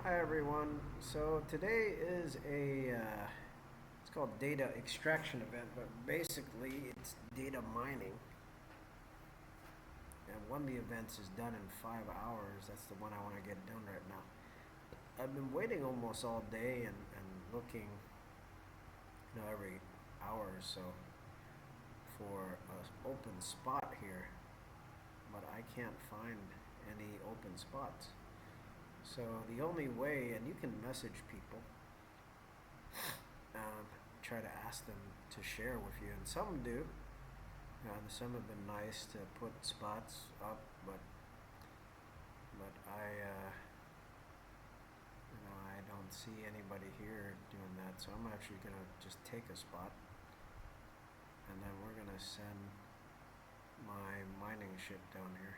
Hi everyone. So today is it's called data extraction event, but basically it's data mining. And one of the events is done in 5 hours. That's the one I want to get done right now. I've been waiting almost all day and looking, every hour or so for an open spot here, but I can't find any open spots. So the only way, and you can message people, try to ask them to share with you, and some do. Some have been nice to put spots up, but I don't see anybody here doing that. So I'm actually gonna just take a spot, and then we're gonna send my mining ship down here.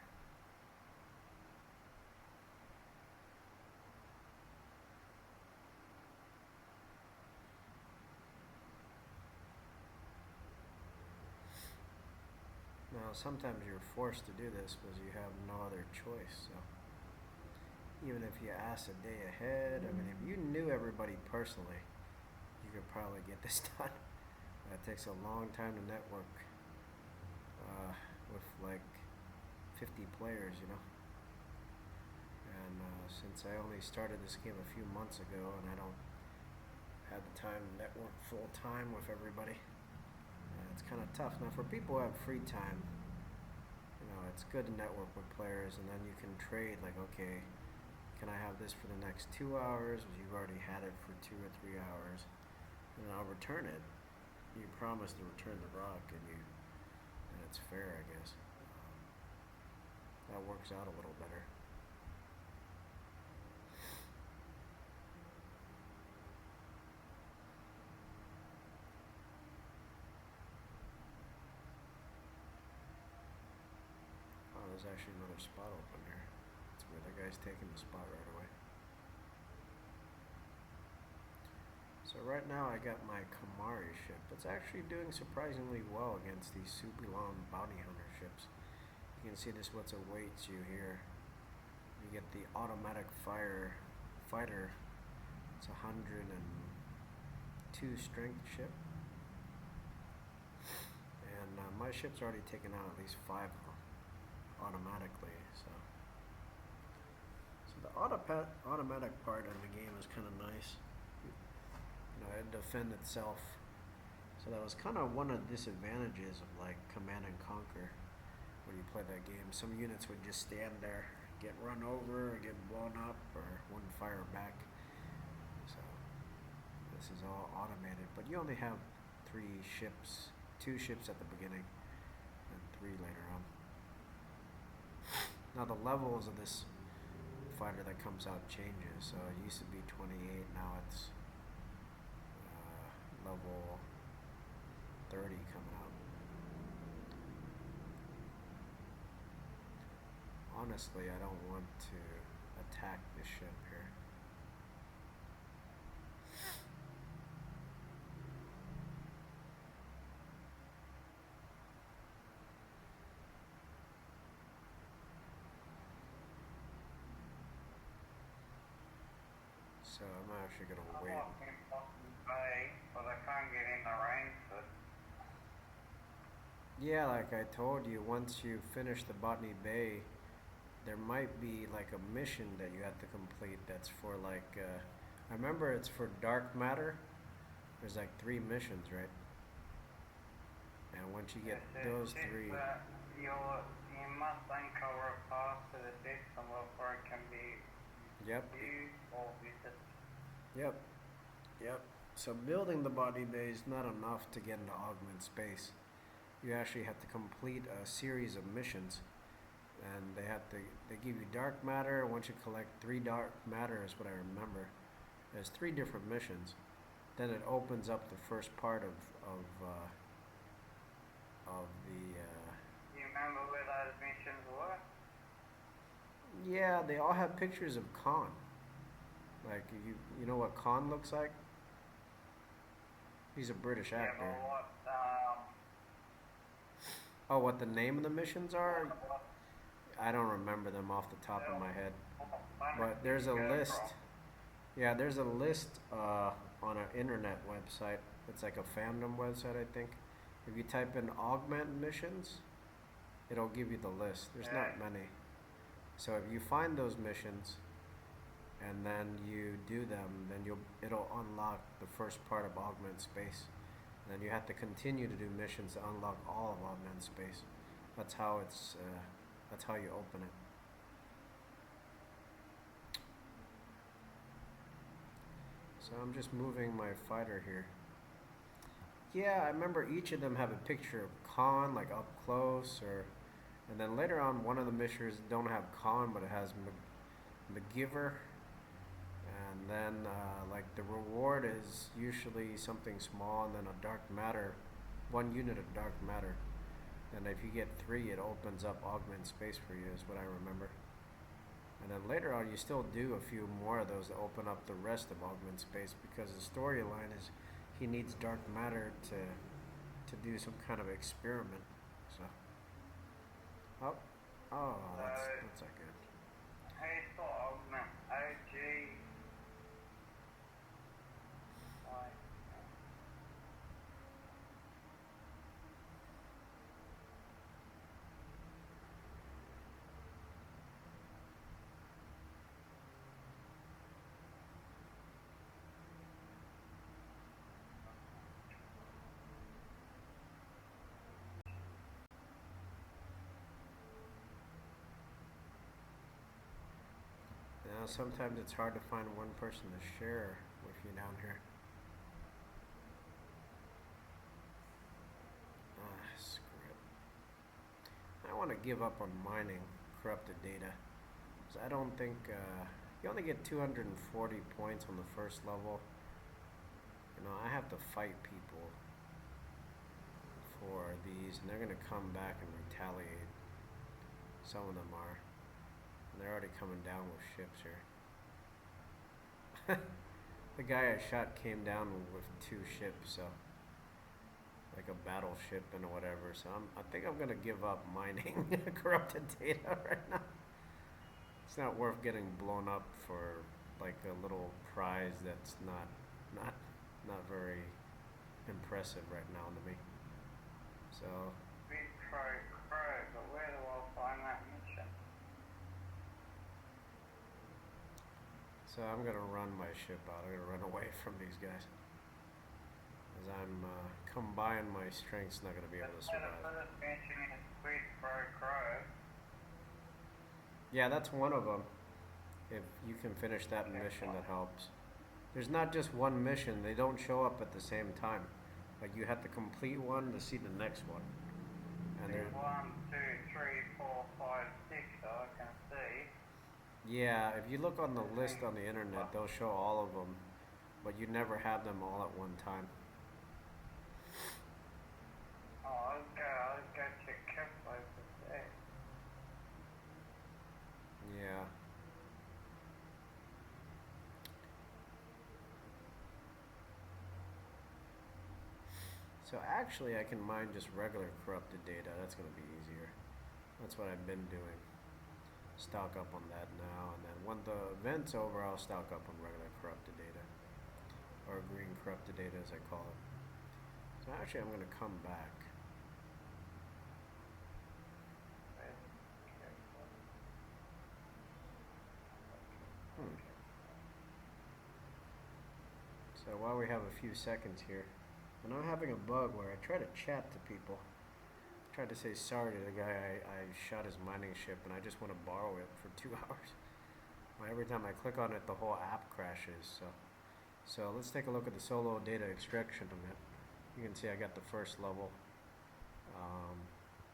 Now, sometimes you're forced to do this because you have no other choice. So, even if you ask a day ahead, I mean, if you knew everybody personally, you could probably get this done. It takes a long time to network with like 50 players. And since I only started this game a few months ago and I don't have the time to network full time with everybody, it's kind of tough. Now, for people who have free time, it's good to network with players, and then you can trade. Like, okay, can I have this for the next 2 hours? Well, you've already had it for 2 or 3 hours, and I'll return it. You promise to return the rock, and it's fair, I guess. That works out a little better. Oh, there's actually another spot open here. That's where the guy's taking the spot right away. So right now I got my Kamari ship. It's actually doing surprisingly well against these Subilon bounty hunter ships. You can see this what awaits you here. You get the automatic fighter. It's a 102 strength ship. And my ship's already taken out at least 5 automatically. So the automatic part of the game is kind of nice. It defend itself. So that was kind of one of the disadvantages of like Command and Conquer when you play that game. Some units would just stand there, get run over, or get blown up, or wouldn't fire back. So this is all automated, but you only have 2 ships at the beginning, and 3 later on. Now the levels of this fighter that comes out changes. So it used to be 28, now it's level 30 coming out. Honestly, I don't want to attack this ship here. So I'm actually going to wait. But I can't get in the rain. Yeah, like I told you, once you finish the Botany Bay, there might be like a mission that you have to complete that's for like, I remember it's for dark matter. There's like 3 missions, right? And once you get those 3... You must uncover a path to the system where it can be Yep. used or visited. Yep. So building the body bay is not enough to get into augment space. You actually have to complete a series of missions, and they give you dark matter. Once you collect 3 dark matter is what I remember. There's 3 different missions. Then it opens up the first part of the. You remember where those missions were? Yeah, they all have pictures of Khan. Like you know what Khan looks like? He's a British actor. Yeah, but what? Oh, what the name of the missions are? I don't remember them off the top of my head. But there's a list. Yeah, there's a list on an internet website. It's like a fandom website, I think. If you type in augment missions, it'll give you the list. There's Yeah. not many. So if you find those missions and then you do them, then it'll unlock the first part of augment space. And then you have to continue to do missions to unlock all of augment space. That's how it's. That's how you open it. So I'm just moving my fighter here. Yeah, I remember each of them have a picture of Khan, like up close, and then later on, one of the missions don't have Khan, but it has McGiver, and then like the reward is usually something small, and then a dark matter, one unit of dark matter, and if you get 3, it opens up augment space for you, is what I remember. And then later on, you still do a few more of those to open up the rest of augment space because the storyline is he needs dark matter to do some kind of experiment. So, oh, oh, that's not good. Hey, for augment OG. Like, Sometimes it's hard to find one person to share with you down here. Ah, screw it. I want to give up on mining corrupted data. Because I don't think you only get 240 points on the first level. I have to fight people for these, and they're going to come back and retaliate. Some of them are. And they're already coming down with ships here. The guy I shot came down with 2 ships, so like a battleship and whatever. So I think I'm gonna give up mining corrupted data right now. It's not worth getting blown up for like a little prize that's not very impressive right now to me. So big crow, but where do I find that mission? So I'm gonna run my ship out. I'm gonna run away from these guys. As I'm combine my strengths, not gonna be able to survive. The mission is big crow. Yeah, that's one of them. If you can finish that mission, that helps. There's not just one mission. They don't show up at the same time. Like you have to complete one to see the next one. And there's 1, 2, 3, 4, 5, 6. So I can see. Yeah, if you look on the list on the internet, they'll show all of them, but you never have them all at one time. Oh, I'll go check Kepler for that. Yeah. So actually I can mine just regular corrupted data. That's going to be easier. That's what I've been doing. Stock up on that now, and then when the event's over, I'll stock up on regular corrupted data. Or green corrupted data as I call it. So actually I'm going to come back. So while we have a few seconds here, and I'm having a bug where I try to chat to people. I tried to say sorry to the guy I shot his mining ship, and I just want to borrow it for 2 hours. Every time I click on it, the whole app crashes. So let's take a look at the solo data extraction event. You can see I got the first level.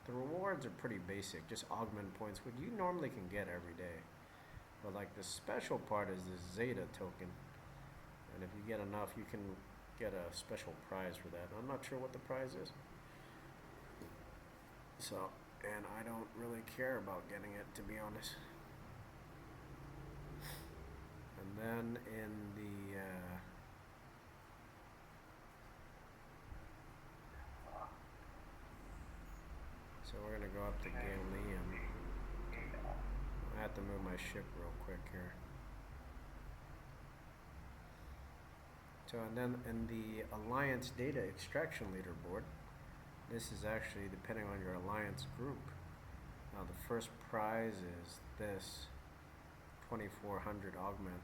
The rewards are pretty basic, just augment points, which you normally can get every day. But like the special part is this Zeta token. And if you get enough, you can get a special prize for that. I'm not sure what the prize is. So, and I don't really care about getting it, to be honest. And then in the so we're gonna go up to Galilean. I have to move my ship real quick here. So, and then in the Alliance Data Extraction Leaderboard, this is actually depending on your Alliance group. Now, the first prize is this 2,400 augment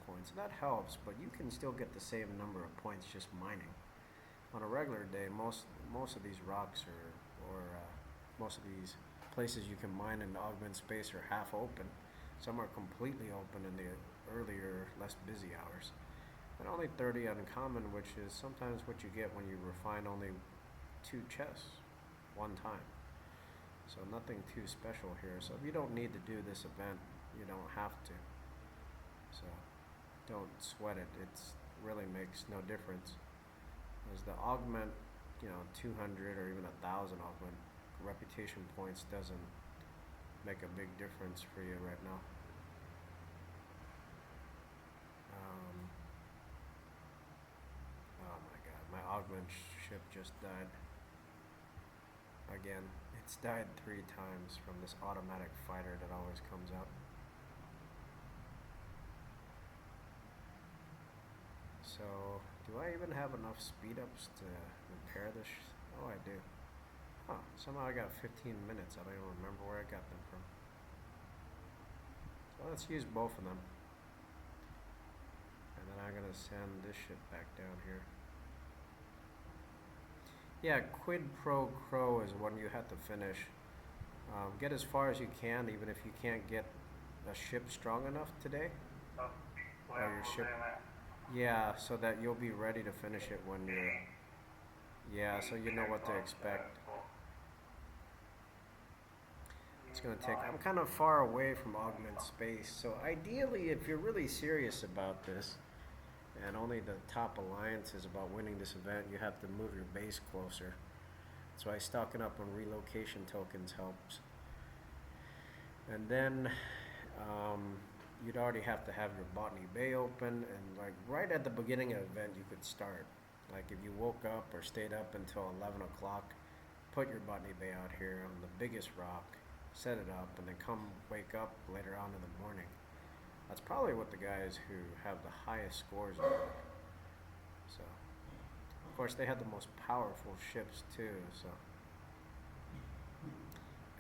points. That helps, but you can still get the same number of points just mining. On a regular day, most of these rocks or most of these places you can mine in the augment space are half open. Some are completely open in the earlier, less busy hours. And only 30 uncommon, which is sometimes what you get when you refine only 2 chests one time. So nothing too special here. So if you don't need to do this event, you don't have to. So don't sweat it. It's really makes no difference. As the augment, 200 or even 1,000 augment reputation points doesn't make a big difference for you right now. Oh my god, my augment ship just died. Again, it's died 3 times from this automatic fighter that always comes out. So, do I even have enough speed ups to repair this? Oh, I do. Huh, somehow I got 15 minutes. I don't even remember where I got them from. So let's use both of them. And then I'm gonna send this shit back down here. Yeah, quid pro quo is one you have to finish. Get as far as you can, even if you can't get a ship strong enough today. Or your ship. Yeah, so that you'll be ready to finish it when you're. Yeah, so you know what to expect. It's gonna take. I'm kind of far away from augment space, so ideally, if you're really serious about this, and only the top alliance is about winning this event, you have to move your base closer. That's why stocking up on relocation tokens helps. And then you'd already have to have your Botany Bay open, and like right at the beginning of the event you could start. Like if you woke up or stayed up until 11 o'clock, put your Botany Bay out here on the biggest rock, set it up, and then come wake up later on in the morning. That's probably what the guys who have the highest scores are. So, of course, they had the most powerful ships too. So,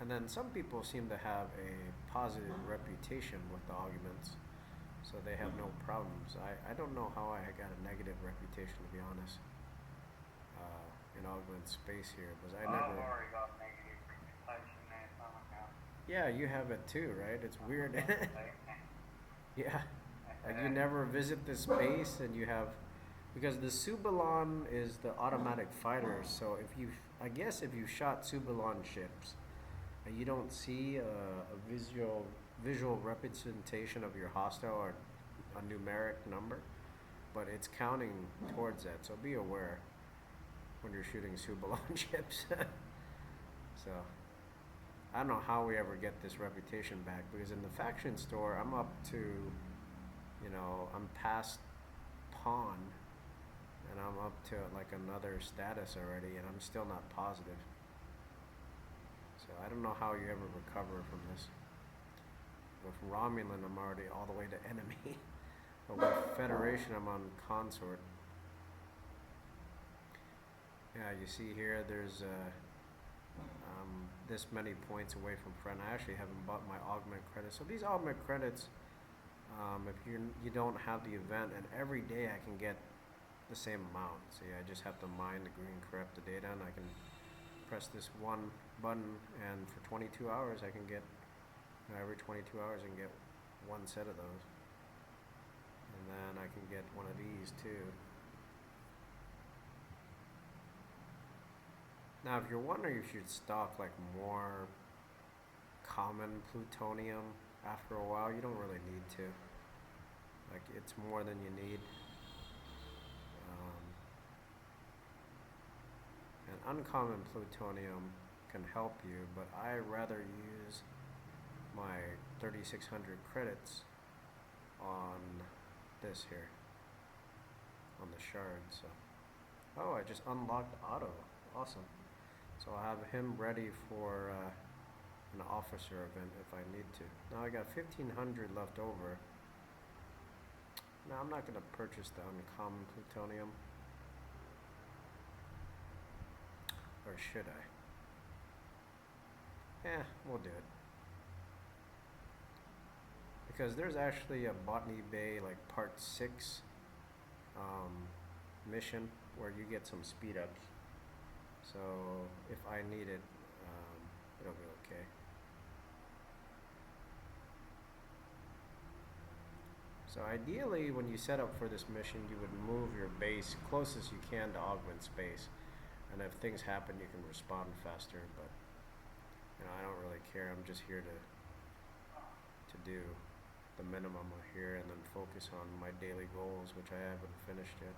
and then some people seem to have a positive reputation with the augments, so they have no problems. I don't know how I got a negative reputation, to be honest, in augment space here, because I never. I've already got negative reputation there, so yeah, you have it too, right? It's weird. Yeah, like you never visit this space, and you have, because the Subalon is the automatic fighter. So I guess if you shot Subalon ships, and you don't see a visual representation of your hostile or a numeric number, but it's counting towards that. So be aware when you're shooting Subalon ships. So. I don't know how we ever get this reputation back, because in the faction store, I'm up to, I'm past pawn, and I'm up to like another status already, and I'm still not positive. So I don't know how you ever recover from this. With Romulan, I'm already all the way to enemy. But with Federation, I'm on consort. Yeah, you see here, there's this many points away from friend. I actually haven't bought my augment credits. So these augment credits, if you don't have the event, and every day I can get the same amount. So yeah, I just have to mine the green corrupted data, and I can press this one button, and for 22 hours I can get, every 22 hours I can get 1 set of those. And then I can get one of these too. Now, if you're wondering if you should stock like more common plutonium after a while, you don't really need to. Like, it's more than you need. And uncommon plutonium can help you, but I rather use my 3,600 credits on this here, on the shard. So, oh, I just unlocked auto. Awesome. So I'll have him ready for an officer event if I need to. Now I got 1,500 left over. No, I'm not gonna purchase the uncommon plutonium. Or should I? Eh, we'll do it. Because there's actually a Botany Bay, like part 6 mission where you get some speed ups. So if I need it, it'll be okay. So ideally, when you set up for this mission, you would move your base closest you can to augment space. And if things happen, you can respond faster, but I don't really care. I'm just here to do the minimum here and then focus on my daily goals, which I haven't finished yet.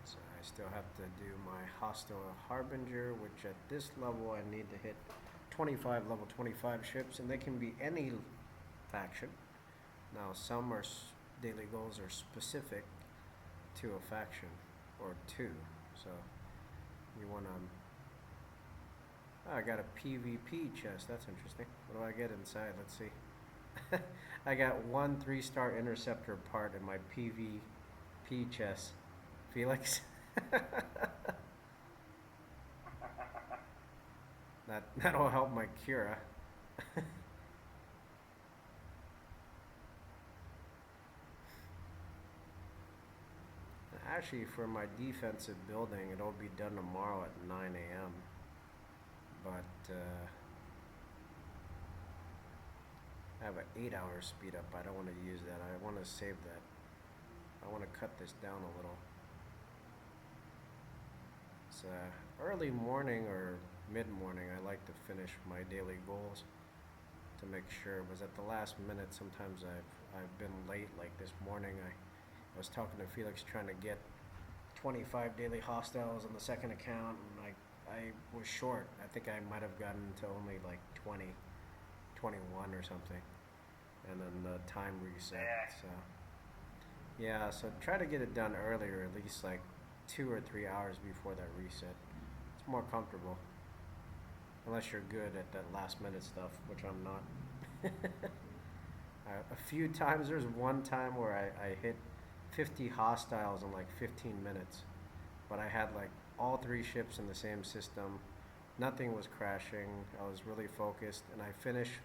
So I still have to do my hostile harbinger, which at this level I need to hit 25 level 25 ships, and they can be any faction. Now some are daily goals are specific to a faction or two, so you want to. Oh, I got a PvP chest. That's interesting. What do I get inside? Let's see. I got 1 3-star interceptor part in my PvP chest. Felix. That'll help my Cura. Actually, for my defensive building, it'll be done tomorrow at 9 a.m. But I have an 8-hour speed up. I don't want to use that. I want to save that. I want to cut this down a little. It's early morning or mid-morning. I like to finish my daily goals to make sure. Because at the last minute, sometimes I've been late. Like this morning, I was talking to Felix trying to get 25 daily hostiles on the second account, and I was short. I think I might have gotten to only like 20, 21 or something, and then the time reset. So yeah, so try to get it done earlier, at least like 2 or 3 hours before that reset. It's more comfortable, unless you're good at that last minute stuff, which I'm not. A few times, there's one time where I hit 50 hostiles in like 15 minutes, but I had like all 3 ships in the same system. Nothing was crashing. I was really focused, and I finished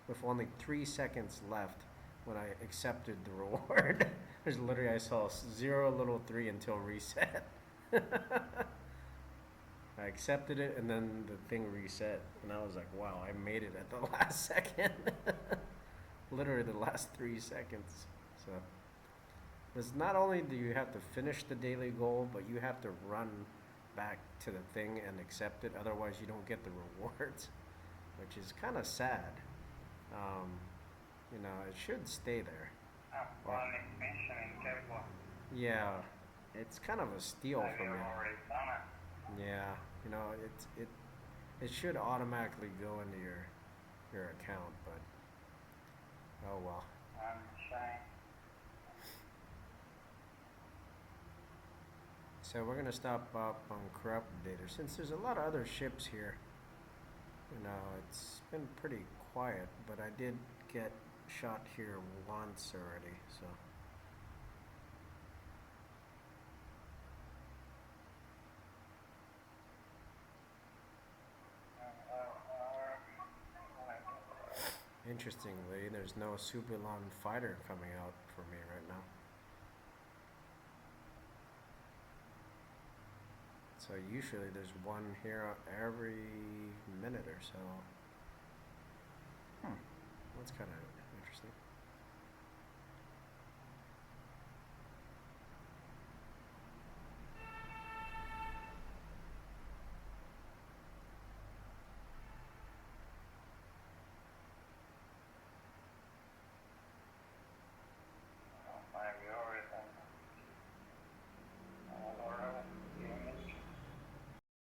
with only 3 seconds left when I accepted the reward. There's literally, I saw 0 little 3 until reset. I accepted it, and then the thing reset, and I was like, wow, I made it at the last second. Literally the last 3 seconds. So it's not only do you have to finish the daily goal, but you have to run back to the thing and accept it. Otherwise, you don't get the rewards, which is kind of sad. It should stay there. Yeah, it's kind of a steal for me. Yeah, it should automatically go into your account, but oh well. So we're gonna stop up on Corrupt Data. Since there's a lot of other ships here, it's been pretty quiet, but I did get shot here once already, so. Interestingly, there's no Superlon fighter coming out for me right now. So usually there's one here every minute or so. That's kind of